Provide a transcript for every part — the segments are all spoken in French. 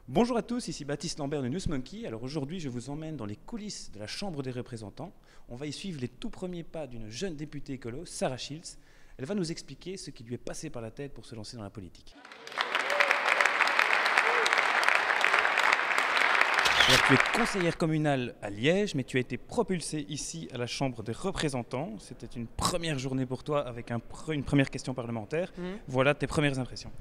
Bonjour à tous, ici Baptiste Lambert de Newsmonkey. Alors aujourd'hui, je vous emmène dans les coulisses de la Chambre des représentants. On va y suivre les tout premiers pas d'une jeune députée écolo, Sarah Schiltz. Elle va nous expliquer ce qui lui est passé par la tête pour se lancer dans la politique. Alors, tu es conseillère communale à Liège, mais tu as été propulsée ici à la Chambre des représentants. C'était une première journée pour toi avec une première question parlementaire. Voilà tes premières impressions.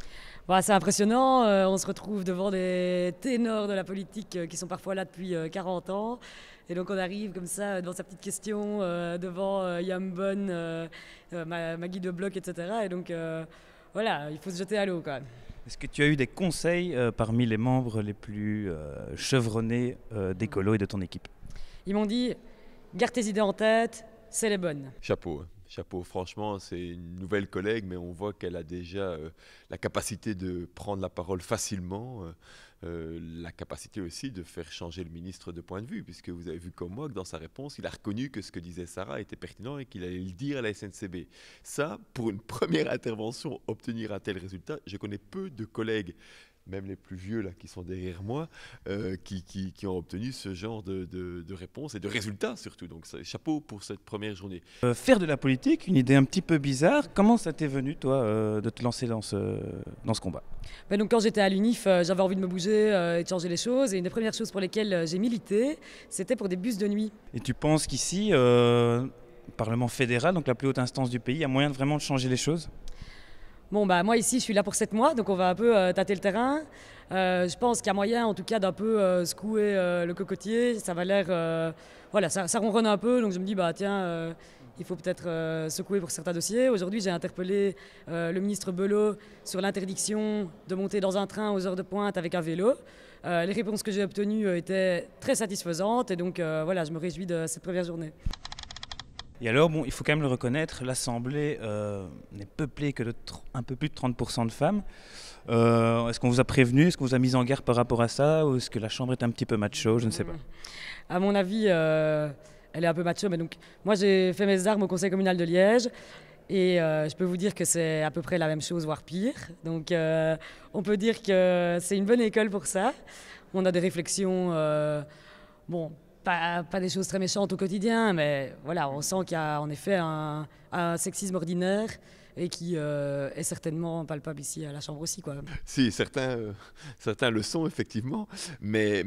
Bah, c'est impressionnant, on se retrouve devant des ténors de la politique qui sont parfois là depuis 40 ans. Et donc on arrive comme ça devant sa petite question, devant Yambon, Maggie de Bloc, etc. Et donc voilà, il faut se jeter à l'eau quand même. Est-ce que tu as eu des conseils parmi les membres les plus chevronnés d'Écolo et de ton équipe? Ils m'ont dit, garde tes idées en tête, c'est les bonnes. Chapeau, hein. Chapeau, franchement, c'est une nouvelle collègue, mais on voit qu'elle a déjà la capacité de prendre la parole facilement, la capacité aussi de faire changer le ministre de point de vue, puisque vous avez vu comme moi que dans sa réponse, il a reconnu que ce que disait Sarah était pertinent et qu'il allait le dire à la SNCB. Ça, pour une première intervention, obtenir un tel résultat, je connais peu de collègues, même les plus vieux là, qui sont derrière moi, qui ont obtenu ce genre de réponse et de résultats surtout. Donc chapeau pour cette première journée. Faire de la politique, une idée un petit peu bizarre. Comment ça t'est venu, toi, de te lancer dans ce combat? Ben donc, quand j'étais à l'UNIF, j'avais envie de me bouger et de changer les choses. Et une des premières choses pour lesquelles j'ai milité, c'était pour des bus de nuit. Et tu penses qu'ici, Parlement fédéral, donc la plus haute instance du pays, il y a moyen de vraiment de changer les choses? Bon, bah, moi ici je suis là pour 7 mois, donc on va un peu tâter le terrain. Je pense qu'il y a moyen en tout cas d'un peu secouer le cocotier. Ça va l'air, voilà, ça ronronne un peu, donc je me dis bah tiens, il faut peut-être secouer pour certains dossiers. Aujourd'hui j'ai interpellé le ministre Belot sur l'interdiction de monter dans un train aux heures de pointe avec un vélo. Les réponses que j'ai obtenues étaient très satisfaisantes et donc voilà, je me réjouis de cette première journée. Et alors, bon, il faut quand même le reconnaître, l'Assemblée n'est peuplée que de un peu plus de 30% de femmes. Est-ce qu'on vous a prévenu, est-ce qu'on vous a mis en garde par rapport à ça, ou est-ce que la Chambre est un petit peu macho, je ne sais pas. À mon avis, elle est un peu macho, mais donc moi j'ai fait mes armes au Conseil communal de Liège. Et je peux vous dire que c'est à peu près la même chose, voire pire. Donc on peut dire que c'est une bonne école pour ça. On a des réflexions, bon, pas des choses très méchantes au quotidien, mais voilà, on sent qu'il y a en effet un sexisme ordinaire et qui est certainement palpable ici à la Chambre aussi, quoi. Si, certains le sont effectivement, mais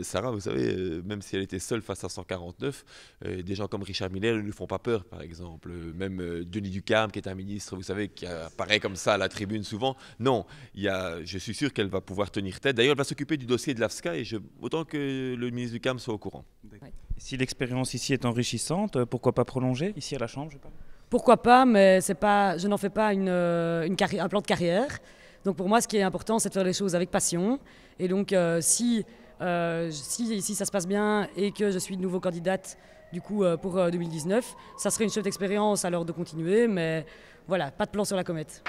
Sarah, vous savez, même si elle était seule face à 149, des gens comme Richard Miller ne lui font pas peur, par exemple. Même Denis Ducarme, qui est un ministre, vous savez, qui apparaît comme ça à la tribune souvent. Non, je suis sûr qu'elle va pouvoir tenir tête. D'ailleurs, elle va s'occuper du dossier de l'AFSCA et autant que le ministre Ducarme soit au courant. Si l'expérience ici est enrichissante, pourquoi pas prolonger ici à la Chambre, je parle? Pourquoi pas, mais je n'en fais pas un plan de carrière. Donc pour moi, ce qui est important, c'est de faire les choses avec passion. Et donc si ici ça se passe bien et que je suis de nouveau candidate du coup, pour 2019, ça serait une chouette expérience alors de continuer, mais voilà, pas de plan sur la comète.